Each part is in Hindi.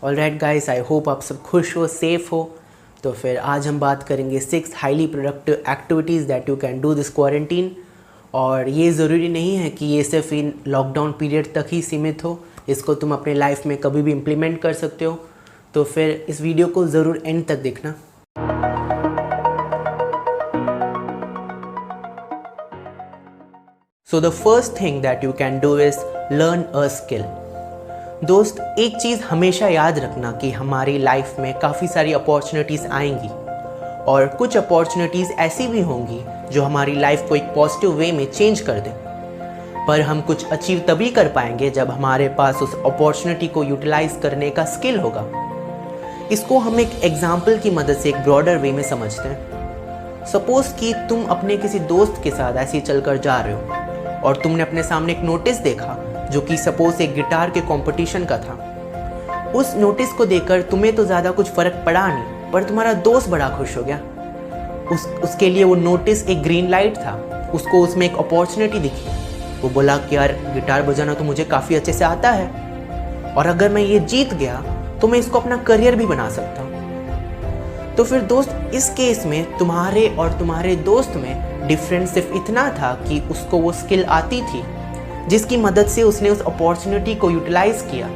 ऑलराइट गाइस, आई होप आप सब खुश हो, सेफ हो। तो फिर आज हम बात करेंगे 6 highly productive activities that you can do this quarantine. और ये ज़रूरी नहीं है कि ये सिर्फ इन लॉकडाउन पीरियड तक ही सीमित हो, इसको तुम अपने लाइफ में कभी भी इम्प्लीमेंट कर सकते हो। तो फिर इस वीडियो को ज़रूर एंड तक देखना। So the first thing that you can do is learn a skill. दोस्त, एक चीज़ हमेशा याद रखना कि हमारी लाइफ में काफ़ी सारी अपॉर्चुनिटीज़ आएंगी और कुछ अपॉर्चुनिटीज़ ऐसी भी होंगी जो हमारी लाइफ को एक पॉजिटिव वे में चेंज कर दें। पर हम कुछ अचीव तभी कर पाएंगे जब हमारे पास उस अपॉर्चुनिटी को यूटिलाइज करने का स्किल होगा। इसको हम एक एग्जाम्पल की मदद से एक ब्रॉडर वे में समझते हैं। सपोज कि तुम अपने किसी दोस्त के साथ ऐसे ही चलकर जा रहे हो और तुमने अपने सामने एक नोटिस देखा जो कि सपोज एक गिटार के कंपटीशन का था। उस नोटिस को देखकर तुम्हें तो ज़्यादा कुछ फ़र्क पड़ा नहीं, पर तुम्हारा दोस्त बड़ा खुश हो गया। उसके लिए वो नोटिस एक ग्रीन लाइट था, उसको उसमें एक अपॉर्चुनिटी दिखी। वो बोला कि यार, गिटार बजाना तो मुझे काफ़ी अच्छे से आता है और अगर मैं ये जीत गया तो मैं इसको अपना करियर भी बना सकता हूँ। तो फिर दोस्त, इस केस में तुम्हारे और तुम्हारे दोस्त में डिफरेंस सिर्फ इतना था कि उसको वो स्किल आती थी जिसकी मदद से उसने उस अपॉर्चुनिटी को यूटिलाइज किया।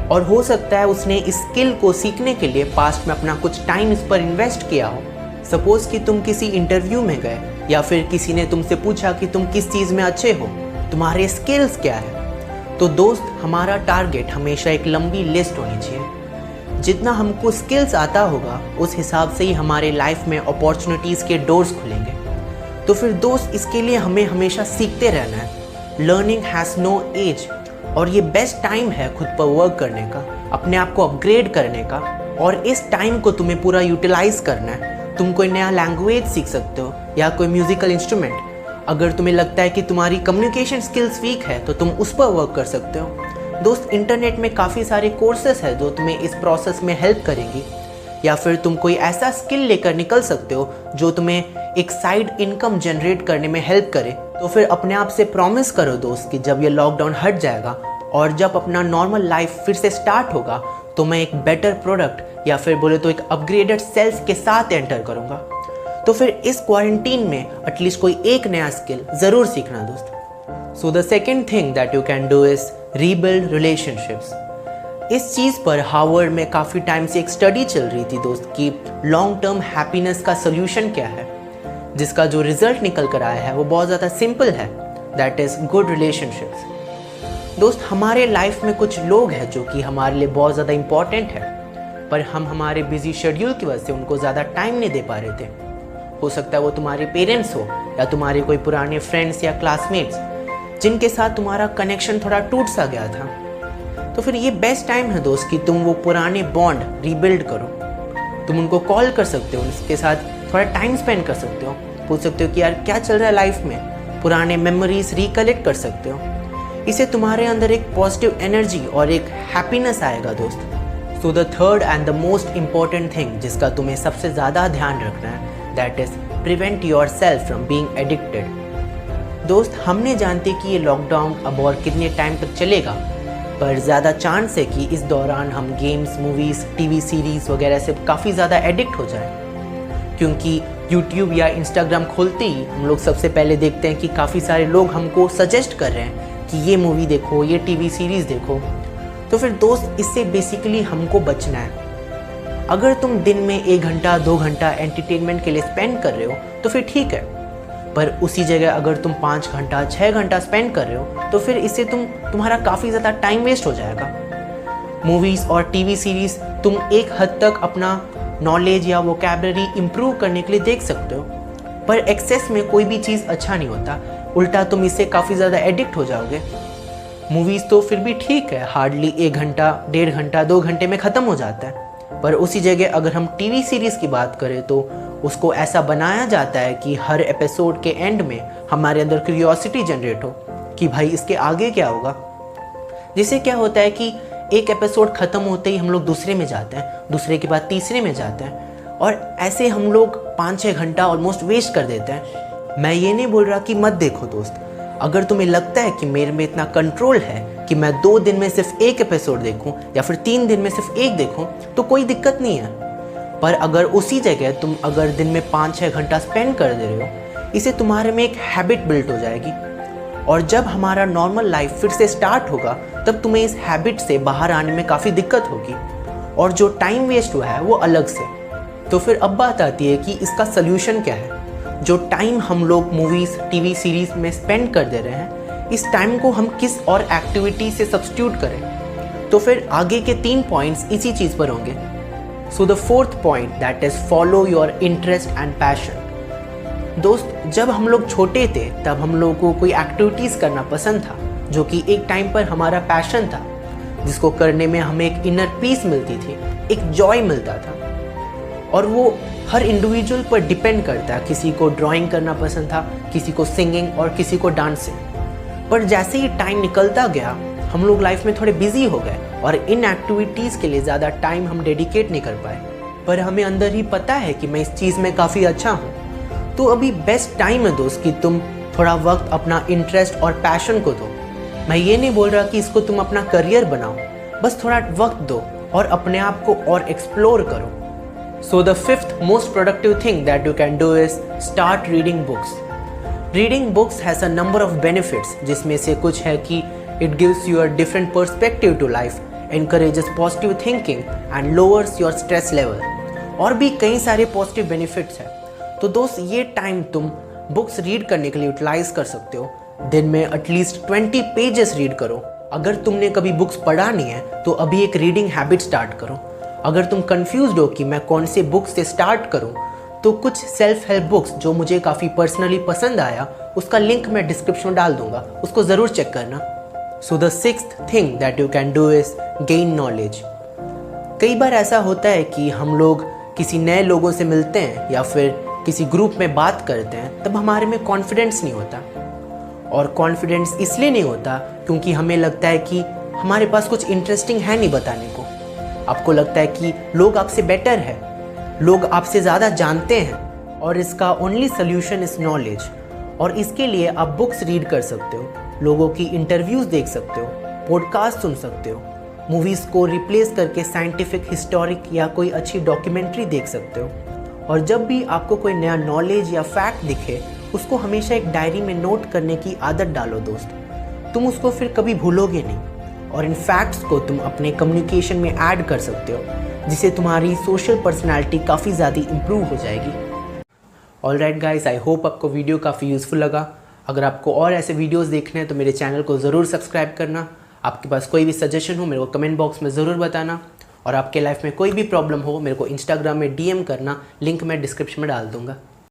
और हो सकता है उसने इस स्किल को सीखने के लिए पास्ट में अपना कुछ टाइम इस पर इन्वेस्ट किया हो। सपोज कि तुम किसी इंटरव्यू में गए या फिर किसी ने तुमसे पूछा कि तुम किस चीज़ में अच्छे हो, तुम्हारे स्किल्स क्या है। तो दोस्त, हमारा टारगेट हमेशा एक लंबी लिस्ट होनी चाहिए। जितना हमको स्किल्स आता होगा उस हिसाब से ही हमारे लाइफ में अपॉर्चुनिटीज़ के डोर्स खुलेंगे। तो फिर दोस्त, इसके लिए हमें हमेशा सीखते रहना है। लर्निंग हैज़ नो एज और ये बेस्ट टाइम है खुद पर वर्क करने का, अपने आप को अपग्रेड करने का। और इस टाइम को तुम्हें पूरा यूटिलाइज करना है। तुम कोई नया लैंग्वेज सीख सकते हो या कोई म्यूजिकल इंस्ट्रूमेंट। अगर तुम्हें लगता है कि तुम्हारी कम्युनिकेशन स्किल्स वीक है तो तुम उस पर वर्क कर सकते हो। दोस्त, इंटरनेट में काफ़ी सारे कोर्सेस हैं जो तुम्हें इस प्रोसेस में हेल्प करेंगी। या फिर तुम कोई ऐसा स्किल लेकर निकल सकते हो जो तुम्हें एक साइड इनकम जनरेट करने में हेल्प करे। तो फिर अपने आप से प्रॉमिस करो दोस्त कि जब ये लॉकडाउन हट जाएगा और जब अपना नॉर्मल लाइफ फिर से स्टार्ट होगा तो मैं एक बेटर प्रोडक्ट या फिर बोले तो एक अपग्रेडेड सेल्स के साथ एंटर करूँगा। तो फिर इस क्वारंटीन में एटलीस्ट कोई एक नया स्किल ज़रूर सीखना दोस्त। So the second thing that you can do is rebuild relationships. इस चीज़ पर हार्वर्ड में काफ़ी टाइम से एक स्टडी चल रही थी दोस्त कि लॉन्ग टर्म हैप्पीनेस का सोल्यूशन क्या है, जिसका जो रिजल्ट निकल कर आया है वो बहुत ज़्यादा सिंपल है, दैट इज़ गुड रिलेशनशिप्स। दोस्त, हमारे लाइफ में कुछ लोग हैं जो कि हमारे लिए बहुत ज़्यादा इम्पॉर्टेंट है, पर हम हमारे बिजी शेड्यूल की वजह से उनको ज़्यादा टाइम नहीं दे पा रहे थे। हो सकता है वो तुम्हारे पेरेंट्स हो या तुम्हारे कोई पुराने फ्रेंड्स या क्लासमेट्स जिनके साथ तुम्हारा कनेक्शन थोड़ा टूट सा गया था। तो फिर ये बेस्ट टाइम है दोस्त कि तुम वो पुराने बॉन्ड रीबिल्ड करो। तुम उनको कॉल कर सकते हो, उसके साथ थोड़ा टाइम स्पेंड कर सकते हो, पूछ सकते हो कि यार क्या चल रहा है लाइफ में, पुराने मेमोरीज रिकलेक्ट कर सकते हो। इससे तुम्हारे अंदर एक पॉजिटिव एनर्जी और एक हैप्पीनेस आएगा दोस्त। So the third and the most important thing जिसका तुम्हें सबसे ज़्यादा ध्यान रखना है, that is prevent your self from being addicted. दोस्त, हम नहीं जानते कि ये लॉकडाउन अब और कितने टाइम तक चलेगा, पर ज़्यादा चांस है कि इस दौरान हम गेम्स, मूवीज़, टीवी सीरीज़ वगैरह से काफ़ी ज़्यादा एडिक्ट हो जाएं। क्योंकि यूट्यूब या इंस्टाग्राम खोलते ही हम लोग सबसे पहले देखते हैं कि काफ़ी सारे लोग हमको सजेस्ट कर रहे हैं कि ये मूवी देखो, ये टीवी सीरीज़ देखो। तो फिर दोस्त, इससे बेसिकली हमको बचना है। अगर तुम दिन में 1 घंटा 2 घंटा एंटरटेनमेंट के लिए स्पेंड कर रहे हो तो फिर ठीक है, पर उसी जगह अगर तुम 5 घंटा 6 घंटा स्पेंड कर रहे हो तो फिर इससे तुम्हारा काफ़ी ज़्यादा टाइम वेस्ट हो जाएगा। मूवीज़ और टीवी सीरीज़ तुम एक हद तक अपना नॉलेज या वोकैबुलरी इम्प्रूव करने के लिए देख सकते हो, पर एक्सेस में कोई भी चीज़ अच्छा नहीं होता, उल्टा तुम इससे काफ़ी ज़्यादा एडिक्ट हो जाओगे। मूवीज़ तो फिर भी ठीक है, हार्डली 1 घंटा 1.5 घंटा 2 घंटे में ख़त्म हो जाता है, पर उसी जगह अगर हम टीवी सीरीज़ की बात करें तो उसको ऐसा बनाया जाता है कि हर एपिसोड के एंड में हमारे अंदर क्यूरियोसिटी जनरेट हो कि भाई इसके आगे क्या होगा। जिससे क्या होता है कि एक एपिसोड ख़त्म होते ही हम लोग दूसरे में जाते हैं, दूसरे के बाद तीसरे में जाते हैं और ऐसे हम लोग 5-6 घंटा ऑलमोस्ट वेस्ट कर देते हैं। मैं ये नहीं बोल रहा कि मत देखो दोस्त, अगर तुम्हें लगता है कि मेरे में इतना कंट्रोल है कि मैं 2 दिन में सिर्फ एक एपिसोड देखूं या फिर 3 दिन में सिर्फ एक देखूं तो कोई दिक्कत नहीं है। पर अगर उसी जगह तुम अगर दिन में 5-6 घंटा स्पेंड कर दे रहे हो, इसे तुम्हारे में एक हैबिट बिल्ड हो जाएगी। और जब हमारा नॉर्मल लाइफ फिर से स्टार्ट होगा तब तुम्हें इस हैबिट से बाहर आने में काफ़ी दिक्कत होगी और जो टाइम वेस्ट हुआ है वो अलग से। तो फिर अब बात आती है कि इसका सल्यूशन क्या है। जो टाइम हम लोग मूवीज़, टीवी सीरीज़ में स्पेंड कर दे रहे हैं, इस टाइम को हम किस और एक्टिविटी से सब्स्टिट्यूट करें। तो फिर आगे के 3 पॉइंट्स इसी चीज़ पर होंगे। So the 4th point that is follow your interest and passion. दोस्त, जब हम लोग छोटे थे तब हम लोगों को कोई एक्टिविटीज़ करना पसंद था जो कि एक टाइम पर हमारा पैशन था, जिसको करने में हमें एक इनर पीस मिलती थी, एक जॉय मिलता था। और वो हर इंडिविजुअल पर डिपेंड करता है। किसी को ड्राइंग करना पसंद था, किसी को सिंगिंग और किसी को डांसिंग। पर जैसे ही टाइम निकलता गया हम लोग लाइफ में थोड़े बिजी हो गए और इन एक्टिविटीज़ के लिए ज़्यादा टाइम हम डेडिकेट नहीं कर पाए। पर हमें अंदर ही पता है कि मैं इस चीज़ में काफ़ी अच्छा हूँ। तो अभी बेस्ट टाइम है दोस्त कि तुम थोड़ा वक्त अपना इंटरेस्ट और पैशन को दो। मैं ये नहीं बोल रहा कि इसको तुम अपना करियर बनाओ, बस थोड़ा वक्त दो और अपने आप को और एक्सप्लोर करो। So the 5th most productive thing that you can do is start reading books. Reading books has a number of benefits, जिसमें से कुछ है कि it gives you a different perspective to life, encourages positive thinking and lowers your stress level. और भी कई सारे पॉजिटिव बेनिफिट्स हैं। तो दोस्त, ये टाइम तुम बुक्स रीड करने के लिए यूटिलाइज कर सकते हो। दिन में एटलीस्ट 20 पेजेस रीड करो। अगर तुमने कभी बुक्स पढ़ा नहीं है तो अभी एक रीडिंग हैबिट स्टार्ट करो। अगर तुम कंफ्यूज्ड हो कि मैं कौन से बुक से स्टार्ट करूं, तो कुछ सेल्फ हेल्प बुक्स जो मुझे काफ़ी पर्सनली पसंद आया, उसका लिंक मैं डिस्क्रिप्शन में डाल दूंगा, उसको ज़रूर चेक करना। So the 6th thing that you can do is gain knowledge. कई बार ऐसा होता है कि हम लोग किसी नए लोगों से मिलते हैं या फिर किसी ग्रुप में बात करते हैं, तब हमारे में कॉन्फिडेंस नहीं होता। और कॉन्फिडेंस इसलिए नहीं होता क्योंकि हमें लगता है कि हमारे पास कुछ इंटरेस्टिंग है नहीं बताने को। आपको लगता है कि लोग आपसे बेटर है, लोग आपसे ज़्यादा जानते हैं, और इसका ओनली सोल्यूशन इज़ नॉलेज। और इसके लिए आप बुक्स रीड कर सकते हो, लोगों की इंटरव्यूज़ देख सकते हो, पॉडकास्ट सुन सकते हो, मूवीज़ को रिप्लेस करके साइंटिफिक, हिस्टोरिक या कोई अच्छी डॉक्यूमेंट्री देख सकते हो। और जब भी आपको कोई नया नॉलेज या फैक्ट दिखे, उसको हमेशा एक डायरी में नोट करने की आदत डालो दोस्त। तुम उसको फिर कभी भूलोगे नहीं और इन फैक्ट्स को तुम अपने कम्युनिकेशन में ऐड कर सकते हो, जिससे तुम्हारी सोशल पर्सनालिटी काफ़ी ज़्यादा इम्प्रूव हो जाएगी। ऑलराइट गाइस, आई होप आपको वीडियो काफ़ी यूज़फुल लगा। अगर आपको और ऐसे वीडियोस देखने हैं तो मेरे चैनल को ज़रूर सब्सक्राइब करना। आपके पास कोई भी सजेशन हो मेरे को कमेंट बॉक्स में ज़रूर बताना। और आपके लाइफ में कोई भी प्रॉब्लम हो मेरे को इंस्टाग्राम में DM करना, लिंक मैं डिस्क्रिप्शन में डाल दूँगा।